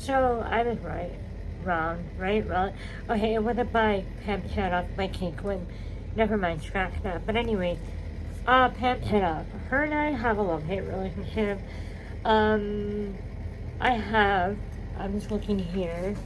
So I was right. Wrong. Right? Wrong. Okay, it wasn't by Pam Shaddock by Kate Quinn. Never mind, scratch that. But anyway, Pam Shaddock. Her and I have a love-hate relationship. Um, I have. I'm just looking here.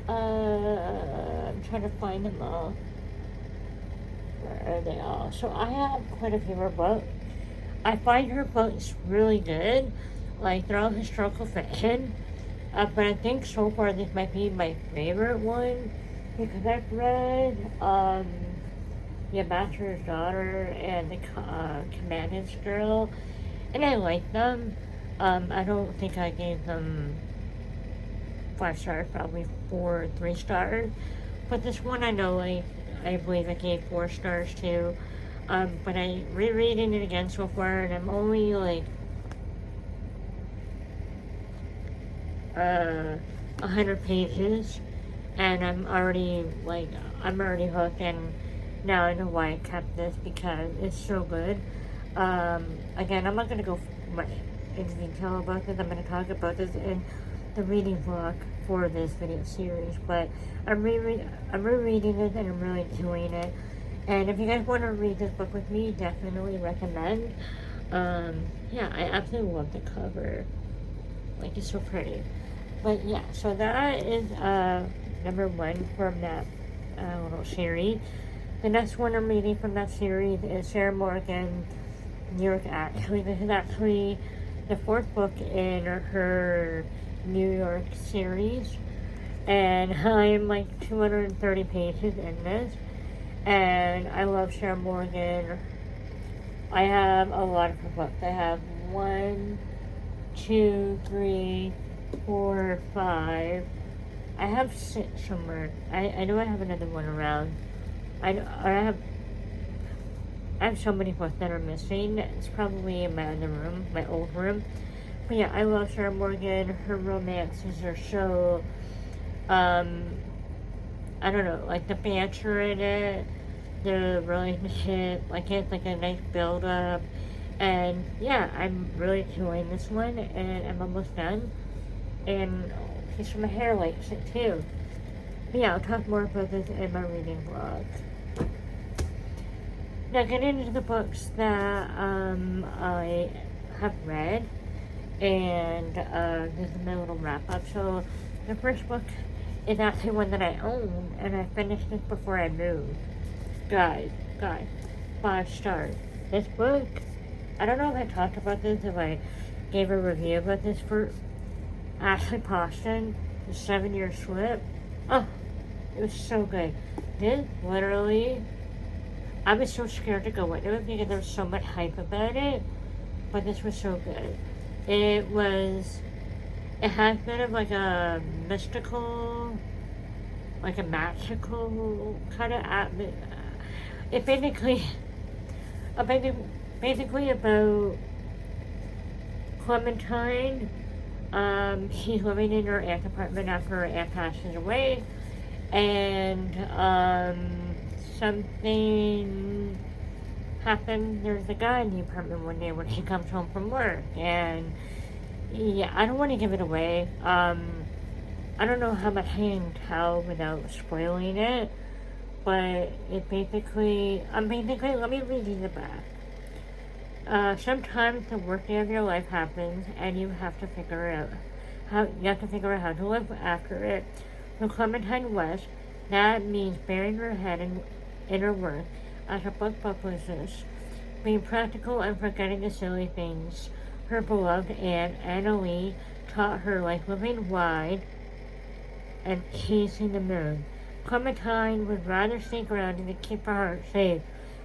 I'm trying to find them all. Where are they all? So I have quite a few of her books. I find her books really good. Like, they're all historical fiction. But I think so far this might be my favorite one because I've read The Ambassador's Daughter and The Commandant's Girl, and I like them. I don't think I gave them 5 stars, probably 4, 3 stars. But this one I know, like, I believe I gave 4 stars to. But I rereading it again so far, and I'm only like 100 pages, and I'm already hooked, and now I know why I kept this because it's so good. Again, I'm not gonna go much into detail about this. I'm gonna talk about this in the reading vlog for this video series, but I'm rereading it and I'm really enjoying it. And if you guys want to read this book with me, definitely recommend. Yeah, I absolutely love the cover. Like, it's so pretty. But yeah, so that is number 1 from that little series. The next one I'm reading from that series is Sarah Morgan, New York Actually. This is actually the 4th book in her New York series. And I'm like 230 pages in this. And I love Sarah Morgan. I have a lot of her books. I have 1, 2, 3, 4, 5. I have 6 somewhere. I know I have another one around. I have so many books that are missing. It's probably in my other room, my old room. But yeah, I love Sarah Morgan. Her romances are so, I don't know, like the banter in it, the relationship, like it's like a nice build up. And yeah, I'm really enjoying this one, and I'm almost done. And piece of my hair likes it too. But yeah, I'll talk more about this in my reading vlog. Now, getting into the books that I have read, and this is my little wrap up. So, the first book is actually one that I own, and I finished it before I moved. Guys, 5 stars. This book, I don't know if I talked about this, if I gave a review about this for Ashley Poston, The 7-Year Slip. Oh, it was so good. This literally, I was so scared to go into it because there was so much hype about it, but this was so good. It has been of like a mystical, like a magical kind of atmosphere. It basically about Clementine. She's living in her aunt's apartment after her aunt passes away, and something happened. There's a guy in the apartment one day when she comes home from work, and yeah, I don't want to give it away. I don't know how much I can tell without spoiling it, but it basically, let me read you the back. Sometimes the worst day of your life happens, and you have to figure out how to live after it. For Clementine West, that means burying her head in her work as a book publicist, being practical and forgetting the silly things her beloved aunt Anna Lee taught her, like living wide and chasing the moon. Clementine would rather stay grounded and keep her heart safe.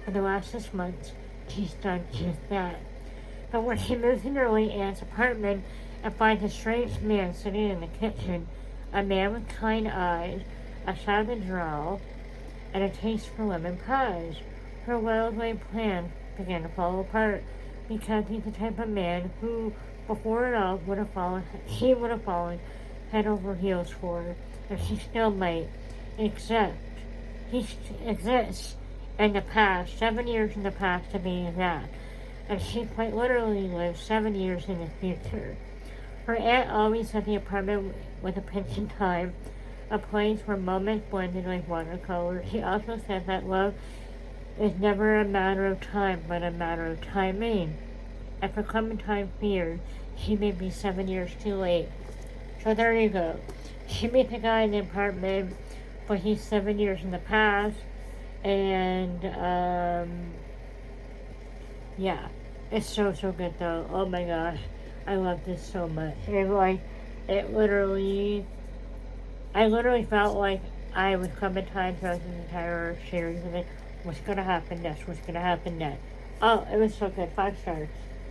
For the last 6 months, she's done just that. But when she moves into her late aunt's apartment and finds a strange man sitting in the kitchen, a man with kind eyes, a southern drawl, and a taste for lemon pies, her well-laid plan began to fall apart because he's the type of man who, before it all, would have fallen head over heels for her, and she still might, except he exists in the past, 7 years in the past to be exact, and she quite literally lives 7 years in the future. Her aunt always said the apartment was a pinch in time, a place where moments blended like watercolor. She also said that love is never a matter of time, but a matter of timing. After Clementine feared she may be 7 years too late. So there you go. She meets a guy in the apartment, but he's 7 years in the past, and yeah, it's so good though. Oh my gosh, I love this so much. It literally, I literally felt like I was Clementine throughout the entire series, and like, what's gonna happen next? What's gonna happen next? Oh, it was so good. 5 stars.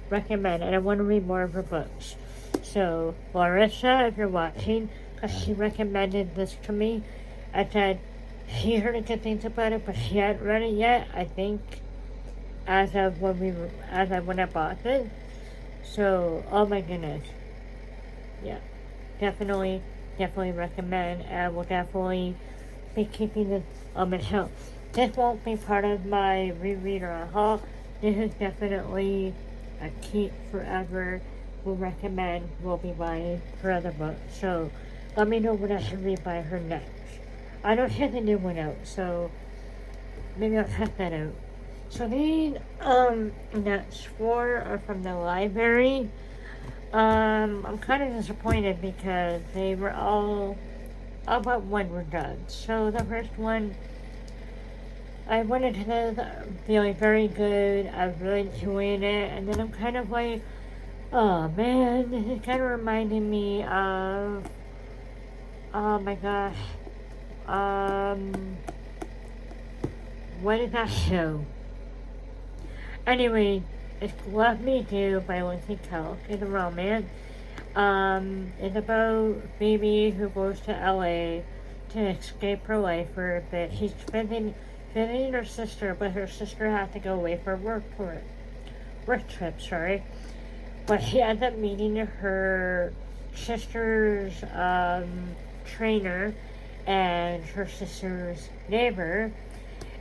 Recommend, and I want to read more of her books. So, Larissa, if you're watching, because she recommended this to me, I said she heard good things about it, but she hadn't read it yet. I think as when I bought it. So, oh my goodness, yeah, definitely recommend, and will definitely be keeping this on my shelf. This won't be part of my reread or a haul. This is definitely a keep forever. Will recommend, will be buying her other books. So let me know what I should read by her next. I don't have the new one out, so maybe I'll check that out. So these next 4 are from the library. I'm kind of disappointed because they were all but one were done. So the first one, I went into this feeling very good. I was really enjoying it, and then I'm kind of like, oh man, this is kind of reminding me of, oh my gosh, what is that show? Anyway, it's Love Me Do by Lindsay Kelk. It's a romance. It's about Phoebe who goes to LA to escape her life for a bit. She's visiting her sister, but her sister has to go away for a work trip, But she ends up meeting her sister's trainer and her sister's neighbor,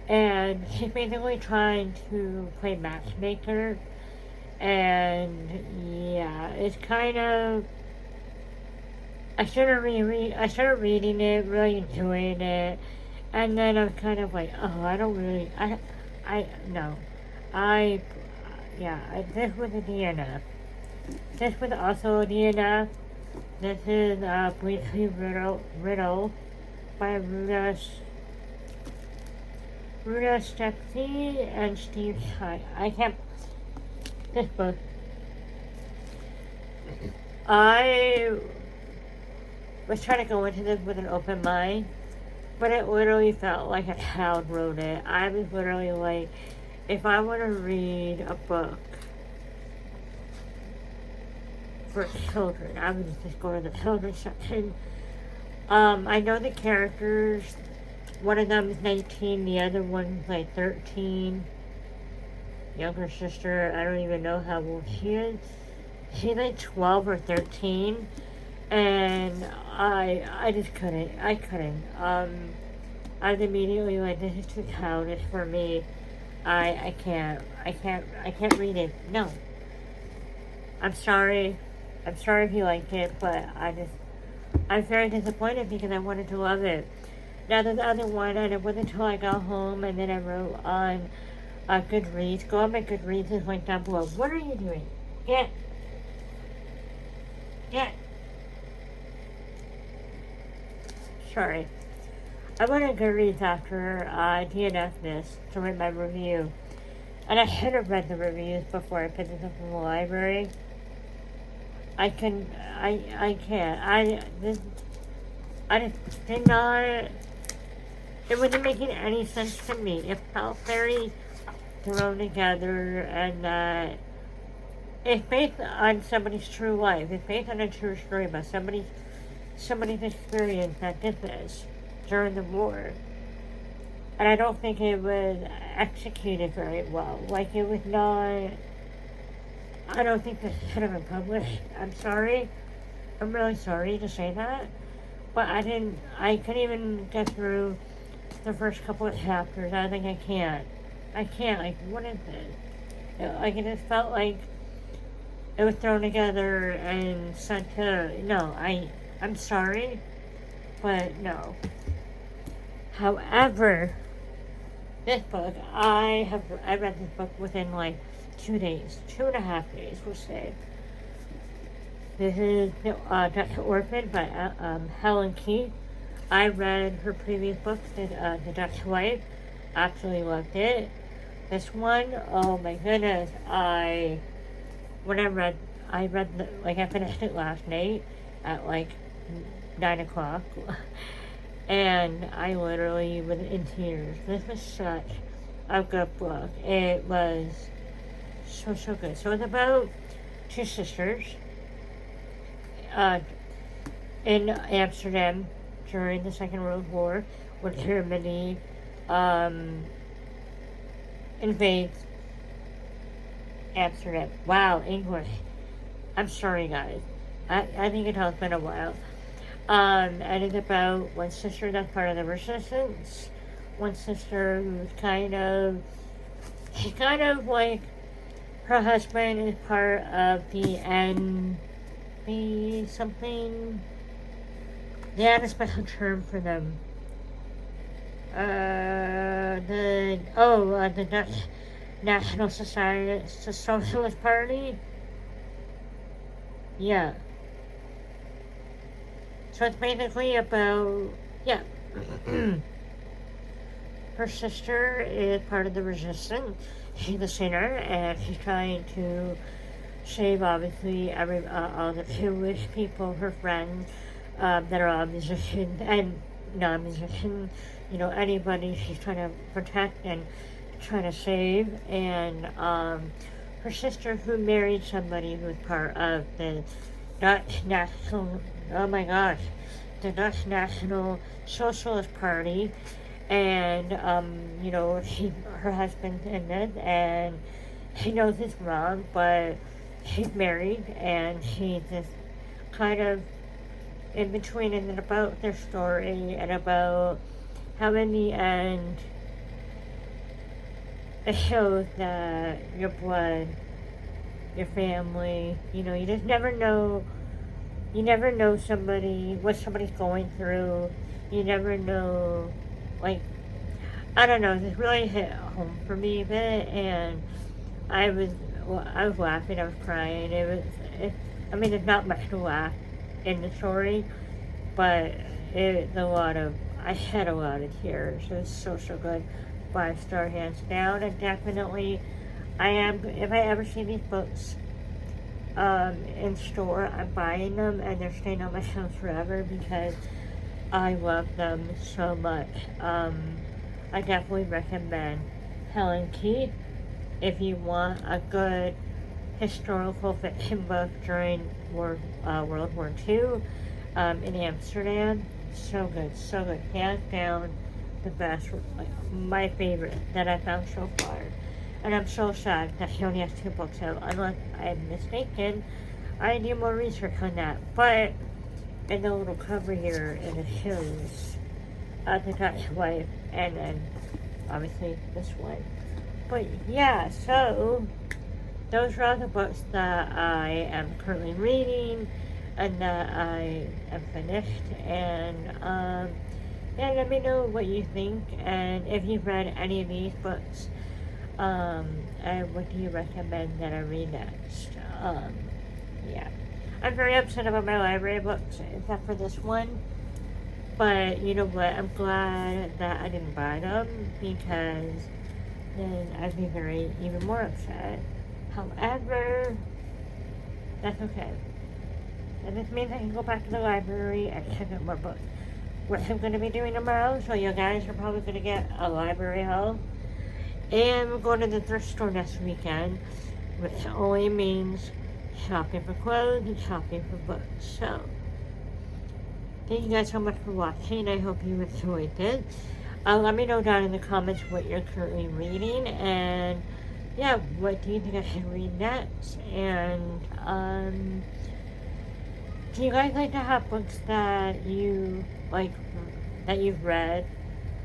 and she's basically trying to play matchmaker. And yeah, it's kind of, I started reading it, really enjoying it, and then I'm kind of like, oh, this was a DNF. This was also a DNF. This is Briefly Riddle by Ruda Stepsy and Steve High. This book. I was trying to go into this with an open mind, but it literally felt like a child wrote it. I was literally like, if I want to read a book for children, I would just go to the children's section. I know the characters. One of them is 19, the other one's like 13. Younger sister, I don't even know how old she is. She's like 12 or 13. And I just couldn't. I was immediately like, this is too childish for me. I can't read it. No. I'm sorry if you liked it, but I'm very disappointed because I wanted to love it. Now the other one, and it wasn't until I got home and then I wrote on Goodreads. Go on my Goodreads, it's linked down below. What are you doing? Get. Sorry. I went on Goodreads after DNF this to write my review. And I should have read the reviews before I picked this up from the library. I can't. I just did not. It wasn't making any sense to me. It felt very thrown together, and it's based on somebody's true life. It's based on a true story about somebody's experience that did this during the war. And I don't think it was executed very well. Like, it was not. I don't think this should have been published. I'm sorry. I'm really sorry to say that. But I couldn't even get through the first couple of chapters. I think I can't. Like, what is this? Like, it just felt like it was thrown together and sent to, no, I'm sorry, but no. However, this book, I read this book within like 2 days, 2.5 days, we'll say. This is Dutch Orphan by Helen Keith. I read her previous book, The Dutch Wife. Absolutely loved it. This one, oh my goodness, I finished it last night at like 9 o'clock. And I literally was in tears. This was such a good book. It was so good. So it's about two sisters in Amsterdam during the Second World War, when Germany invades Amsterdam. Wow, English. I'm sorry, guys. I think it has been a while. And it's about one sister that's part of the resistance. One sister who's she's kind of like, her husband is part of the something. They had a special term for them. The Dutch National Socialist Party. Yeah. So it's basically about, yeah. Her sister is part of the resistance. She's a singer, and she's trying to save, obviously, all the Jewish people, her friends, that are all musicians and non-musicians. You know, anybody she's trying to protect and trying to save. And her sister, who married somebody who was part of the Dutch National, oh my gosh, the Dutch National Socialist Party, and you know, her husband's in it, and she knows it's wrong, but she's married, and she's just kind of in between, and then about their story, and about how in the end it shows that your blood, your family, you know, you just never know. You never know what somebody's going through. You never know, like, I don't know, this really hit home for me a bit, and I was laughing, I was crying. There's not much to laugh in the story, but I had a lot of tears. It was so good. 5-star hands down, and definitely, if I ever see these books in store, I'm buying them, and they're staying on my shelf forever because I love them so much. I definitely recommend Helen Keith if you want a good historical fiction book during World War II in Amsterdam. So good, hands down, the best, like, my favorite that I found so far. And I'm so sad that she only has 2 books out. Unless I'm mistaken, I need more research on that. But in the little cover here, it shows The Dutch Wife, and then obviously this one. But yeah, so those are all the books that I am currently reading and that I am finished. And let me know what you think, and if you've read any of these books. And what do you recommend that I read next? Yeah. I'm very upset about my library books, except for this one. But you know what? I'm glad that I didn't buy them, because then I'd be even more upset. However, that's okay. And this means I can go back to the library and check out more books. What I'm going to be doing tomorrow, so you guys are probably going to get a library haul. And we're going to the thrift store next weekend, which only means shopping for clothes and shopping for books. So, thank you guys so much for watching. I hope you enjoyed this. Let me know down in the comments what you're currently reading, and yeah, what do you think I should read next? And do you guys like to have books that you like, that you've read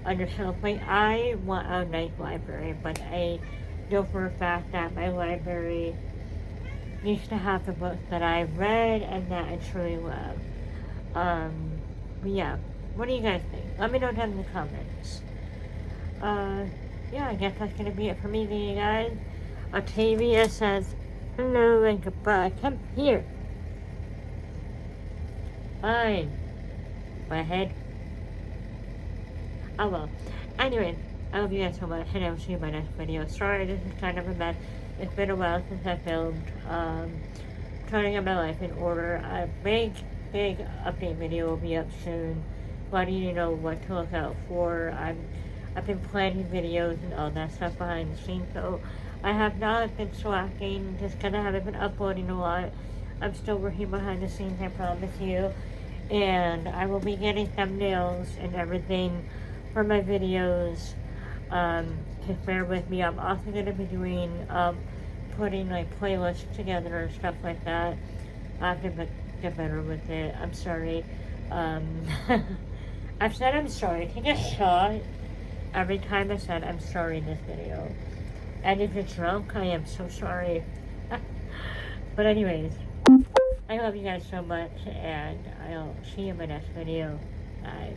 on your shelf? Like, I want a nice library, but I know for a fact that my library needs to have the book that I've read and that I truly love. But yeah, what do you guys think? Let me know down in the comments. Yeah, I guess that's gonna be it for me, you guys. Octavia says hello and goodbye. Come here. Fine. My head. Oh well. Anyway, I love you guys so much, and I will see you in my next video. Sorry, this is kind of a mess. It's been a while since I filmed. Trying to get my life in order. A big update video will be up soon, letting you know what to look out for. I've been planning videos and all that stuff behind the scenes, so I have not been slacking, just because I haven't been uploading a lot. I'm still working behind the scenes, I promise you. And I will be getting thumbnails and everything for my videos. Just bear with me. I'm also going to be doing, putting like playlists together and stuff like that. I have to get better with it. I'm sorry. I've said I'm sorry. Take a shot every time I said I'm sorry in this video. And if it's drunk, I am so sorry. But anyways, I love you guys so much, and I'll see you in my next video. Bye.